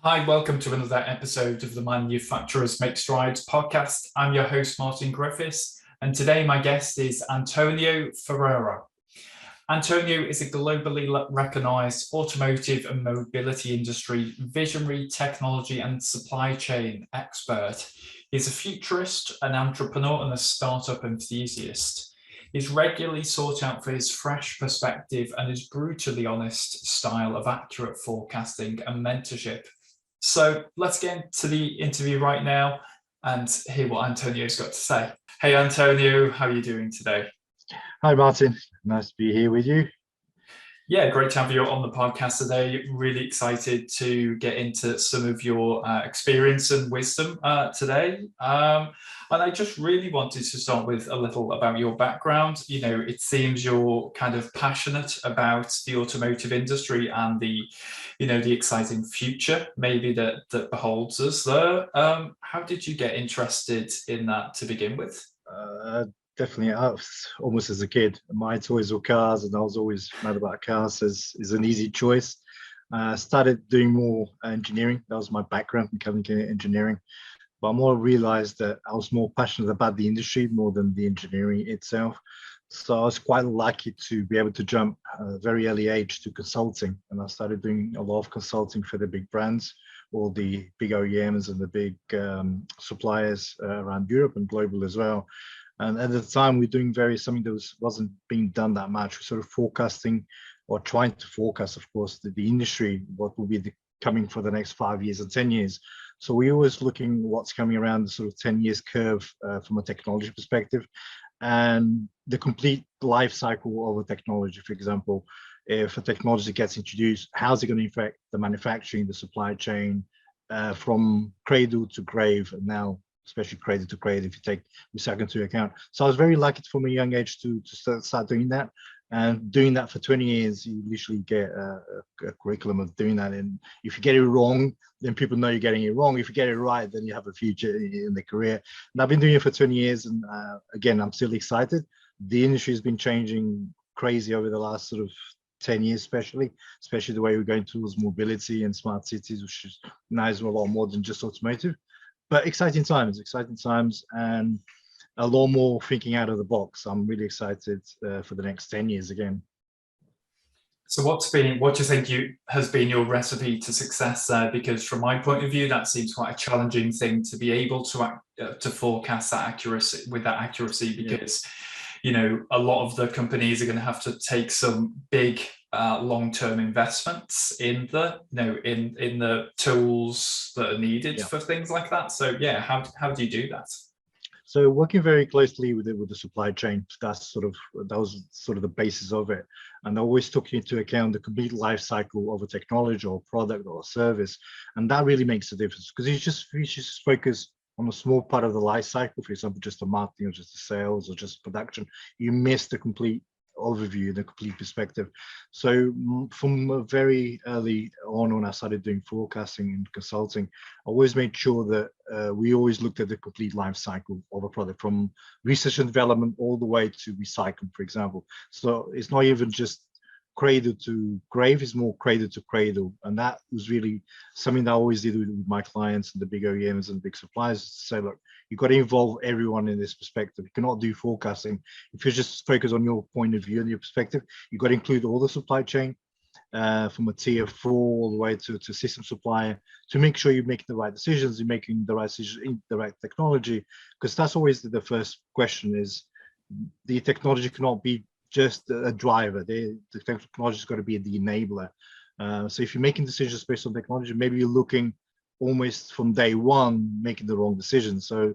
Hi, welcome to another episode of the Manufacturers Make Strides podcast. I'm your host, Martin Griffiths, and today my guest is Antonio Ferreira. Antonio is a globally recognized automotive and mobility industry visionary, technology, and supply chain expert. He's a futurist, an entrepreneur, and a startup enthusiast. He's regularly sought out for his fresh perspective and his brutally honest style of accurate forecasting and mentorship. So let's get into the interview right now and hear what Antonio's got to say. Hey, Antonio, how are you doing today? Hi, Martin. Nice to be here with you. Yeah, great to have you on the podcast today. Really excited to get into some of your experience and wisdom today. And I just really wanted to start with a little about your background. You know, it seems you're kind of passionate about the automotive industry and the exciting future maybe that beholds us there. How did you get interested in that to begin with? Definitely, I was almost as a kid. My toys were cars, and I was always mad about cars. As is an easy choice. Started doing more engineering. That was my background, mechanical engineering. But I more realized that I was more passionate about the industry more than the engineering itself. So I was quite lucky to be able to jump at a very early age to consulting, and I started doing a lot of consulting for the big brands, all the big OEMs and the big suppliers around Europe and global as well. And at the time, we're doing something that wasn't being done that much. We're sort of forecasting or trying to forecast, of course, the industry, what will be coming for the next 5 years and 10 years. So we're always looking what's coming around the sort of 10 years curve from a technology perspective and the complete life cycle of a technology. For example, if a technology gets introduced, how's it going to affect the manufacturing, the supply chain, from cradle to grave, and now especially cradle to grave if you take recycling into account. So I was very lucky from a young age to start doing that. And doing that for 20 years, you literally get a curriculum of doing that. And if you get it wrong, then people know you're getting it wrong. If you get it right, then you have a future in the career. And I've been doing it for 20 years. And again, I'm still excited. The industry has been changing crazy over the last sort of 10 years, especially the way we're going towards mobility and smart cities, which is now is a lot more than just automotive. But exciting times, and a lot more thinking out of the box. I'm really excited for the next 10 years again. So what do you think has been your recipe to success there? Because from my point of view, that seems quite a challenging thing to be able to forecast that accuracy because, you know, a lot of the companies are going to have to take some big long-term investments in the tools that are needed for things like that. So yeah, how do you do that? So working very closely with the supply chain, that was sort of the basis of it. And I always took into account the complete life cycle of a technology or product or service. And that really makes a difference because you just focus on a small part of the life cycle, for example, just the marketing or just the sales or just production. You miss the complete overview, the complete perspective. So from a very early on when I started doing forecasting and consulting, I always made sure that we always looked at the complete life cycle of a product, from research and development all the way to recycling, for example. So it's not even just cradle to grave, is more cradle to cradle. And that was really something that I always did with my clients and the big OEMs and big suppliers, to say, look, you've got to involve everyone in this perspective. You cannot do forecasting if you just focus on your point of view and your perspective. You've got to include all the supply chain from a tier 4 all the way to system supplier to make sure you're making the right decisions, you're making the right decisions in the right technology, because that's always the first question is the technology cannot be just a driver. The technology has got to be the enabler. So if you're making decisions based on technology, maybe you're looking almost from day one, making the wrong decision. So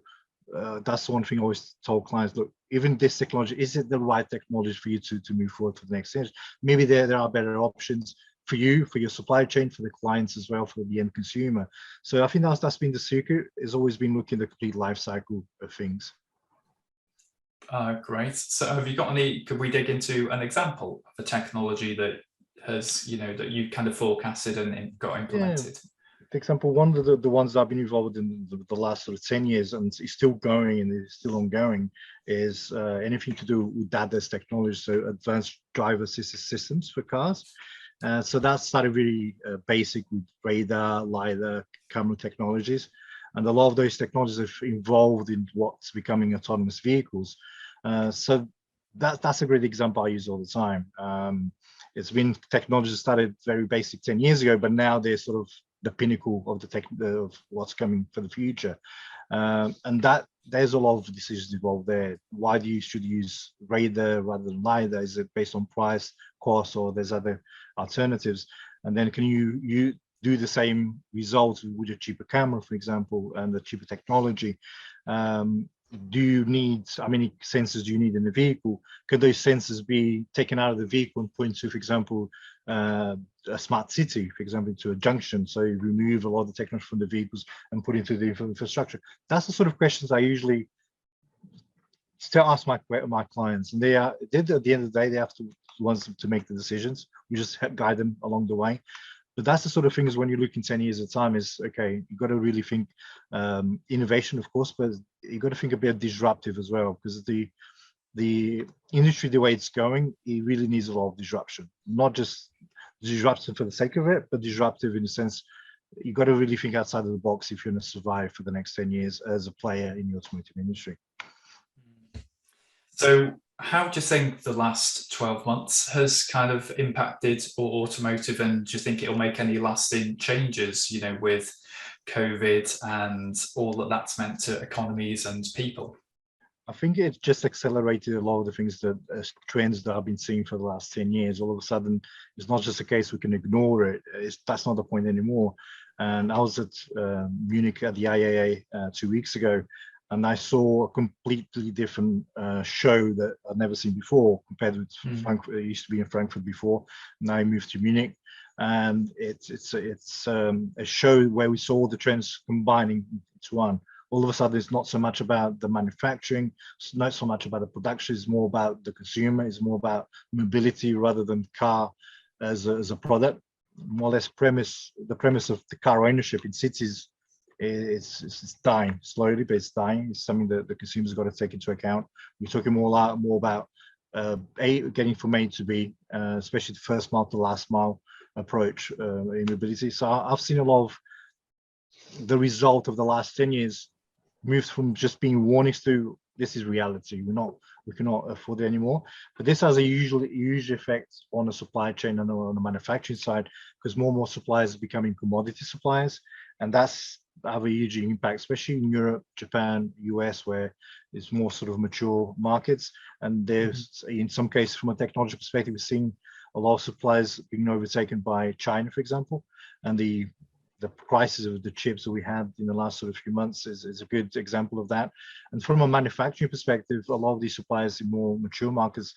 that's one thing I always told clients, look, even this technology, is it the right technology for you to move forward to the next stage? Maybe there are better options for you, for your supply chain, for the clients as well, for the end consumer. So I think that's been the secret, has always been looking at the complete life cycle of things. Great. So have you got could we dig into an example of a technology that has, that you kind of forecasted and got implemented? For example, one of the ones I've been involved in the last sort of 10 years and is still going and is still ongoing is anything to do with ADAS technology, so advanced driver assistance systems for cars. So that started really basic with radar, LiDAR, camera technologies. And a lot of those technologies have evolved in what's becoming autonomous vehicles. So that's a great example I use all the time. It's been technology started very basic 10 years ago, but now they're sort of the pinnacle of of what's coming for the future. And that there's a lot of decisions involved there. Why should you use radar rather than LiDAR? Is it based on price, cost, or there's other alternatives? And then can you do the same results with a cheaper camera, for example, and the cheaper technology? Do you need, how many sensors do you need in the vehicle? Could those sensors be taken out of the vehicle and put into, for example, a smart city, for example, into a junction? So you remove a lot of the technology from the vehicles and put into the infrastructure. That's the sort of questions I usually still ask my clients, and at the end of the day, they have to ones to make the decisions. We just guide them along the way. But that's the sort of things when you look in 10 years of time is, okay, you've got to really think innovation, of course, but you've got to think a bit disruptive as well, because the industry, the way it's going, it really needs a lot of disruption, not just disruption for the sake of it, but disruptive in the sense you've got to really think outside of the box if you're going to survive for the next 10 years as a player in the automotive industry. So how do you think the last 12 months has kind of impacted automotive, and do you think it'll make any lasting changes, you know, with COVID and all that that's meant to economies and people? I think it just accelerated a lot of the things that trends that I've been seeing for the last 10 years. All of a sudden, it's not just a case we can ignore it. That's not the point anymore. And I was at Munich at the IAA 2 weeks ago, and I saw a completely different show that I've never seen before compared with Frankfurt. It used to be in Frankfurt before. Now I moved to Munich, and it's a show where we saw the trends combining into one. All of a sudden, it's not so much about the manufacturing, it's not so much about the production, it's more about the consumer, it's more about mobility rather than car as a product. More or less the premise of the car ownership in cities it's dying slowly, but it's dying. It's something that the consumers got to take into account. We're talking more about getting from A to B, especially the first mile to last mile approach in mobility. So I've seen a lot of the result of the last 10 years moves from just being warnings to this is reality. We cannot afford it anymore. But this has a huge effect on the supply chain and on the manufacturing side, because more and more suppliers are becoming commodity suppliers, and that's have a huge impact, especially in Europe, Japan, US, where it's more sort of mature markets. And there's, in some cases, from a technology perspective, we're seeing a lot of suppliers being overtaken by China, for example, and the prices of the chips that we had in the last sort of few months is a good example of that. And from a manufacturing perspective, a lot of these suppliers in more mature markets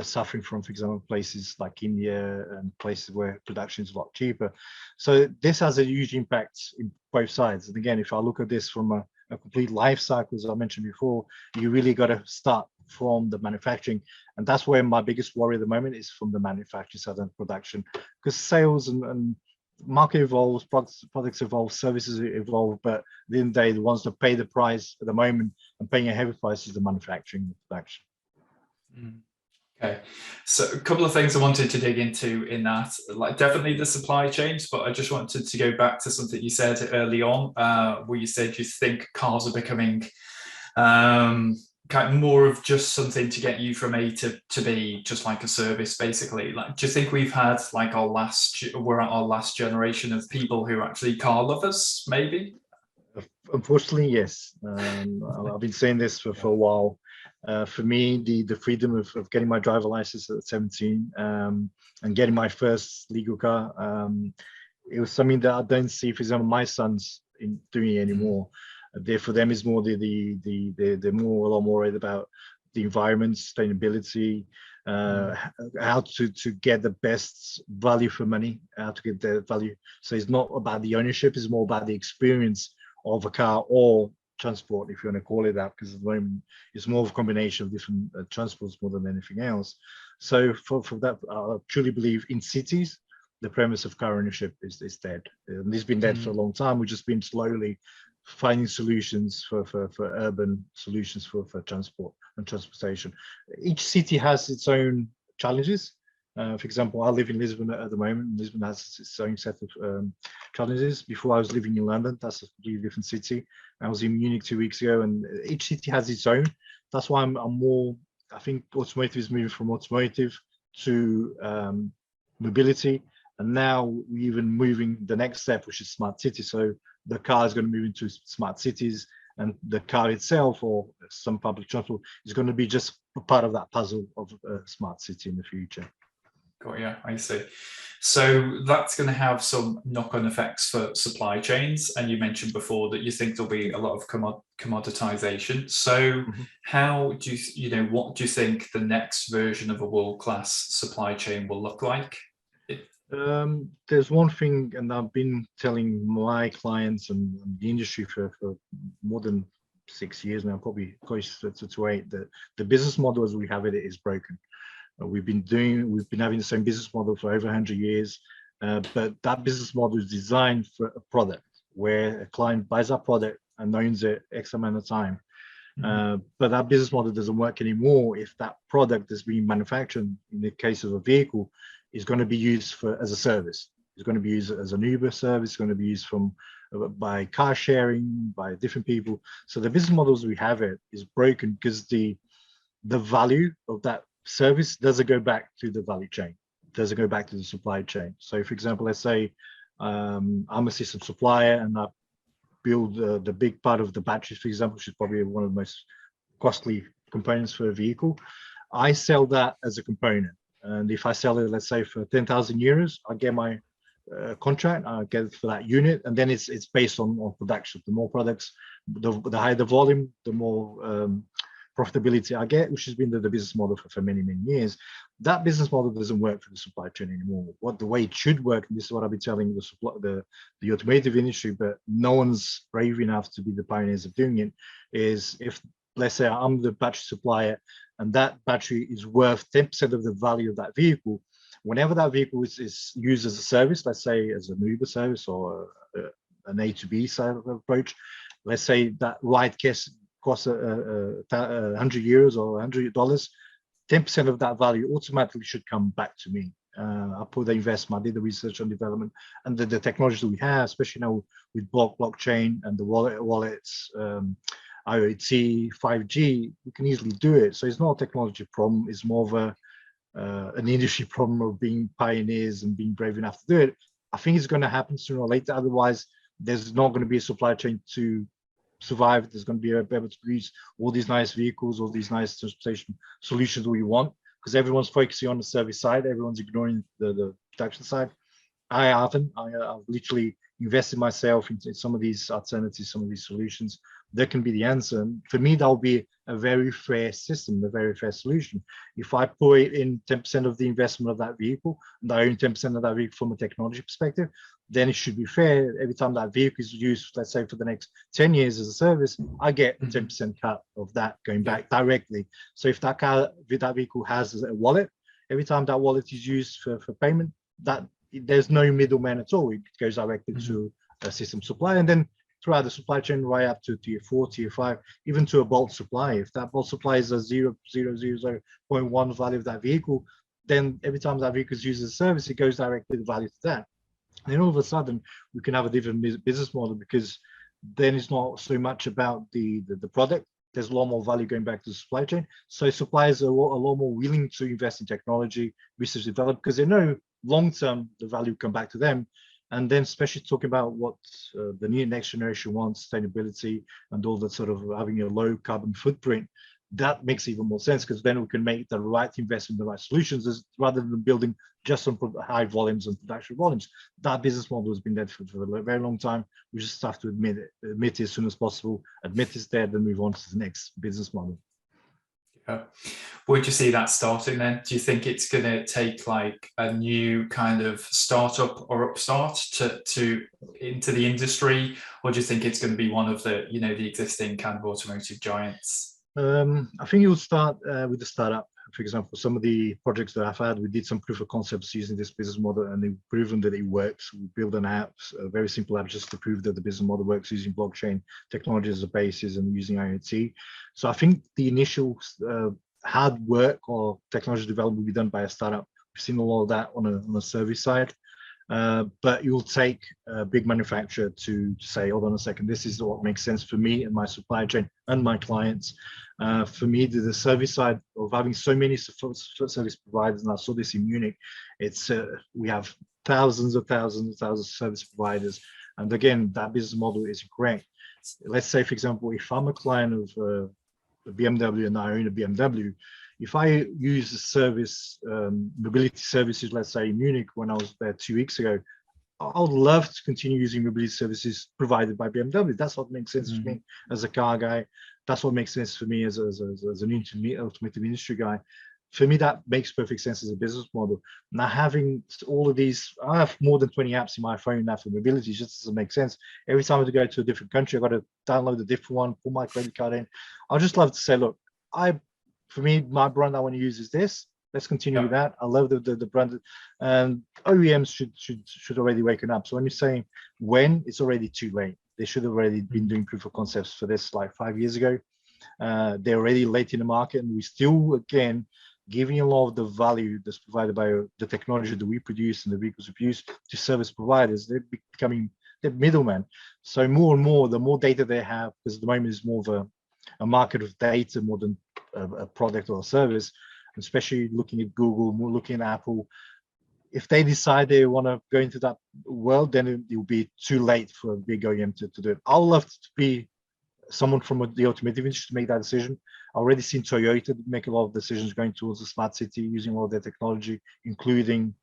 suffering from, for example, places like India and places where production is a lot cheaper. So this has a huge impact in both sides. And again, if I look at this from a complete life cycle, as I mentioned before, you really got to start from the manufacturing. And that's where my biggest worry at the moment is, from the manufacturing side and production, because sales and market evolves, products evolve, services evolve, but at the end of the day, the ones that pay the price at the moment and paying a heavy price is the manufacturing and production. Okay, so a couple of things I wanted to dig into in that, like definitely the supply chains, but I just wanted to go back to something you said early on, where you said you think cars are becoming kind of more of just something to get you from A to B, just like a service, basically. Like, do you think we've had like we're at our last generation of people who are actually car lovers, maybe? Unfortunately, yes. I've been saying this for a while. For me, the freedom of getting my driver license at 17 and getting my first legal car, it was something that I don't see, for example, my sons doing anymore. For them, is more they're a lot more worried about the environment, sustainability, how to get the best value for money, how to get the value. So it's not about the ownership; it's more about the experience of a car or transport, if you want to call it that, because at the moment it's more of a combination of different transports more than anything else. So for that, I truly believe in cities, the premise of car ownership is dead. And it's been dead for a long time. We've just been slowly finding solutions for urban solutions for transport and transportation. Each city has its own challenges. For example, I live in Lisbon at the moment. Lisbon has its own set of challenges. Before I was living in London, that's a completely different city. I was in Munich 2 weeks ago, and each city has its own. That's why I'm more, I think automotive is moving from automotive to mobility. And now we're even moving the next step, which is smart city. So the car is going to move into smart cities, and the car itself or some public transport is going to be just a part of that puzzle of a smart city in the future. Got you, I see. So that's going to have some knock-on effects for supply chains. And you mentioned before that you think there'll be a lot of commoditization. So how do what do you think the next version of a world-class supply chain will look like? There's one thing, and I've been telling my clients and the industry for more than 6 years now, probably close to 8, that the business model as we have it is broken. We've been having the same business model for over 100 years, but that business model is designed for a product where a client buys that product and owns it X amount of time. But that business model doesn't work anymore if that product is being manufactured, in the case of a vehicle, is going to be used as a service. It's going to be used as an Uber service. It's going to be used by car sharing, by different people. So the business models we have is broken because the value of that service doesn't go back to the value chain, doesn't go back to the supply chain. So for example, let's say I'm a system supplier and I build the big part of the batteries, for example, which is probably one of the most costly components for a vehicle. I sell that as a component. And if I sell it, let's say for 10,000 euros, I get my contract, I get it for that unit, and then it's based on production. The more products, the higher the volume, the more profitability I get, which has been the business model for many, many years. That business model doesn't work for the supply chain anymore. The way it should work, and this is what I've been telling the automotive industry, but no one's brave enough to be the pioneers of doing it, is if, let's say I'm the battery supplier and that battery is worth 10% of the value of that vehicle, whenever that vehicle is used as a service, let's say as an Uber service or an A to B side of approach, let's say that ride costs 100 euros or $100, 10% of that value automatically should come back to me. I put the investment, I did the research and development, and the technology that we have, especially now with blockchain and the wallets, IoT, 5G, we can easily do it. So it's not a technology problem, it's more of an industry problem of being pioneers and being brave enough to do it. I think it's going to happen sooner or later. Otherwise, there's not going to be a supply chain to survive. There's going to be able to produce all these nice vehicles, all these nice transportation solutions we want, because everyone's focusing on the service side. Everyone's ignoring the production side. I haven't. I've literally invested myself into some of these alternatives, some of these solutions. That can be the answer. And for me, that will be a very fair system, a very fair solution. If I put in 10% of the investment of that vehicle, and I own 10% of that vehicle from a technology perspective, then it should be fair. Every time that vehicle is used, let's say for the next 10 years as a service, I get a 10% cut of that going back directly. So if that vehicle has a wallet, every time that wallet is used for payment, that there's no middleman at all. It goes directly to a system supplier, and then throughout the supply chain, right up to tier 4, tier 5, even to a bulk supply. If that bulk supply is a 0.000.1 value of that vehicle, then every time that vehicle is used as a service, it goes directly the value to that. And then all of a sudden, we can have a different business model, because then it's not so much about the product. There's a lot more value going back to the supply chain. So suppliers are a lot more willing to invest in technology, research, develop, because they know long-term the value will come back to them. And then especially talking about what the next generation wants, sustainability and all that sort of having a low carbon footprint, that makes even more sense, because then we can make the right investment, the right solutions, rather than building just on high volumes and production volumes. That business model has been dead for a very long time. We just have to admit it as soon as possible, admit it's dead, then move on to the next business model. Yeah. Where do you see that starting then? Do you think it's going to take like a new kind of startup or upstart to into the industry, or do you think it's going to be one of the the existing kind of automotive giants? I think it will start with the startup. For example, some of the projects that I've had, we did some proof of concepts using this business model, and they've proven that it works. We built an app, a very simple app, just to prove that the business model works using blockchain technology as a basis and using IoT. So I think the initial hard work or technology development will be done by a startup seen a lot of that on a service side. But you'll take a big manufacturer to say, hold on a second, this is what makes sense for me and my supply chain and my clients. For me, the service side of having so many service providers, and I saw this in Munich, it's we have thousands of service providers. And again, that business model is great. Let's say, for example, if I'm a client of BMW and I own a BMW, if I use the service, mobility services, let's say in Munich, when I was there 2 weeks ago, I would love to continue using mobility services provided by BMW. That's what makes sense for me as a car guy. That's what makes sense for me as an automotive industry guy. For me, that makes perfect sense as a business model. Now, having all of these, I have more than 20 apps in my phone now for mobility, just doesn't make sense. Every time I go to a different country, I've got to download a different one, put my credit card in. I just love to say, look, for me, my brand I want to use is this. Let's continue with that. I love the brand, and OEMs should already waken up. So when you're saying when, it's already too late. They should have already been doing proof of concepts for this like 5 years ago. They're already late in the market, and we still, again, giving a lot of the value that's provided by the technology that we produce and the vehicles we produce to service providers. They're becoming the middlemen. So more and more, the more data they have, because at the moment it's more of a market of data more than a product or a service, especially looking at Google, more looking at Apple. If they decide they want to go into that world, then it will be too late for a big OEM to do it. I would love to be someone from the automotive industry to make that decision. I've already seen Toyota make a lot of decisions going towards the smart city, using all of their technology, including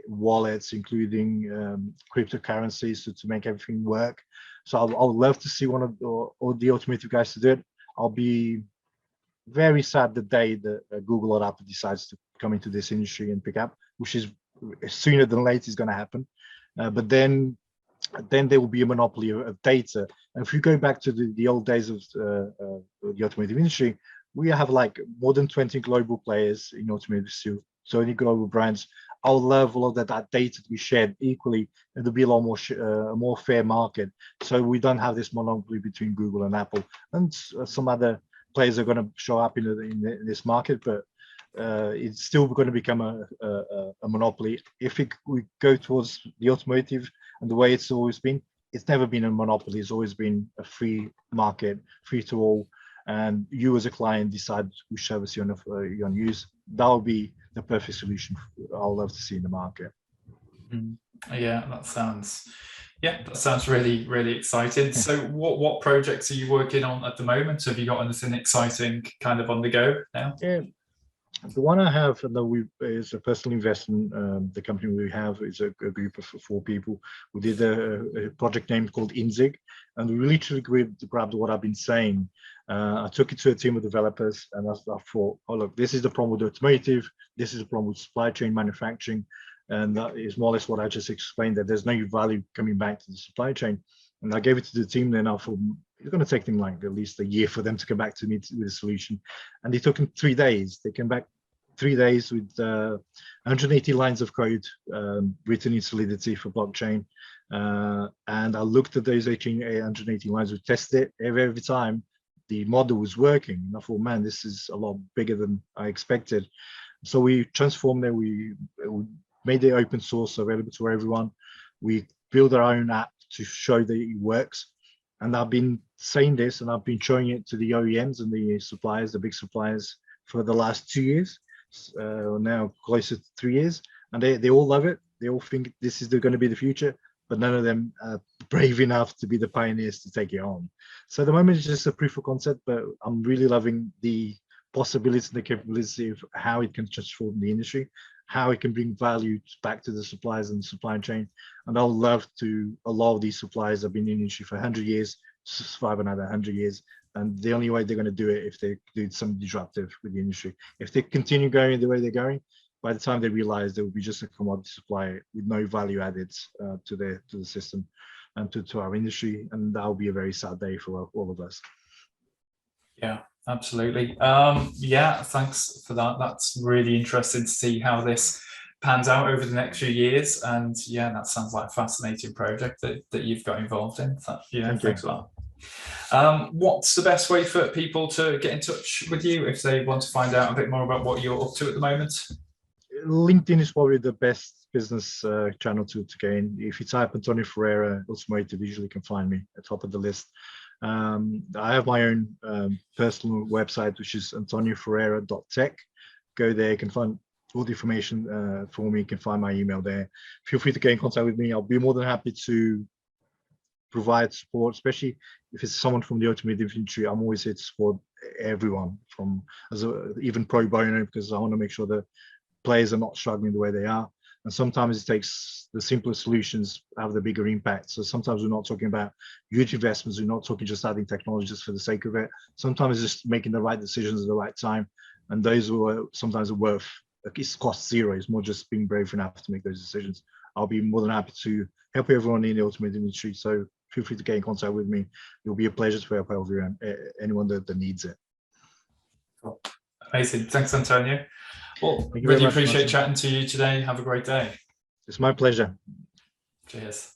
wallets, including cryptocurrencies to make everything work. So I would love to see one of the automotive guys to do it. I'll be very sad the day that Google or Apple decides to come into this industry and pick up, which is sooner than later is going to happen. But then there will be a monopoly of data. And if you go back to the old days of the automotive industry, we have like more than 20 global players in automotive still, so many global brands. I'll love all of that data to be shared equally, and there'll be a lot more a more fair market. So we don't have this monopoly between Google and Apple, and some other players are going to show up in this market, but it's still going to become a monopoly. If we go towards the automotive and the way it's always been, it's never been a monopoly. It's always been a free market, free to all, and you as a client decide which service you want to use. That will be the perfect solution I'll love to see in the market. Yeah, that sounds really, really exciting. So what projects are you working on at the moment? Have you got anything exciting kind of on the go now? Yeah, the one I have is a personal investment. The company we have is a group of 4 people. We did a project name called INZIG, and we literally grabbed what I've been saying. I took it to a team of developers, and I thought, oh look, this is the problem with automotive, this is the problem with supply chain manufacturing, and that is more or less what I just explained, that there's no value coming back to the supply chain. And I gave it to the team, then I thought it's going to take them like at least a year for them to come back to me with a solution. And it took them 3 days. They came back 3 days with 180 lines of code written in Solidity for blockchain. And I looked at those 180 lines, we tested it every time. The model was working. And I thought, man, this is a lot bigger than I expected. So we transformed it. We made it open source, available to everyone. We built our own app to show that it works. And I've been saying this, and I've been showing it to the OEMs and the suppliers, the big suppliers, for the last 2 years, now closer to 3 years. And they all love it. They all think this is going to be the future, but none of them are brave enough to be the pioneers to take it on. So at the moment, it's just a proof of concept, but I'm really loving the possibilities and the capability of how it can transform the industry, how it can bring value back to the suppliers and the supply chain. And I'll love to, a lot of these suppliers have been in the industry for 100 years, survive another 100 years. And the only way they're going to do it if they do something disruptive with the industry. If they continue going the way they're going, by the time they realize there will be just a commodity supplier with no value added to the system and to our industry. And that will be a very sad day for all of us. Yeah, absolutely. Yeah, thanks for that. That's really interesting to see how this pans out over the next few years. And yeah, that sounds like a fascinating project that you've got involved in. So, yeah, thanks for that. What's the best way for people to get in touch with you if they want to find out a bit more about what you're up to at the moment? LinkedIn is probably the best business channel to gain. If you type Antonio Ferreira Automotive, you usually can find me at the top of the list. I have my own personal website, which is antonioferreira.tech. Go there, you can find all the information for me. You can find my email there. Feel free to get in contact with me. I'll be more than happy to provide support, especially if it's someone from the automotive industry. I'm always here to support everyone, from even pro bono, because I want to make sure that players are not struggling the way they are. And sometimes it takes the simpler solutions have the bigger impact. So sometimes we're not talking about huge investments. We're not talking just adding technology just for the sake of it. Sometimes it's just making the right decisions at the right time. And those were sometimes are worth, it's cost zero. It's more just being brave enough to make those decisions. I'll be more than happy to help everyone in the automotive industry. So feel free to get in contact with me. It'll be a pleasure to help anyone that needs it. Cool. Amazing. Thanks, Antonio. Well, really appreciate chatting to you today. Have a great day. It's my pleasure. Cheers.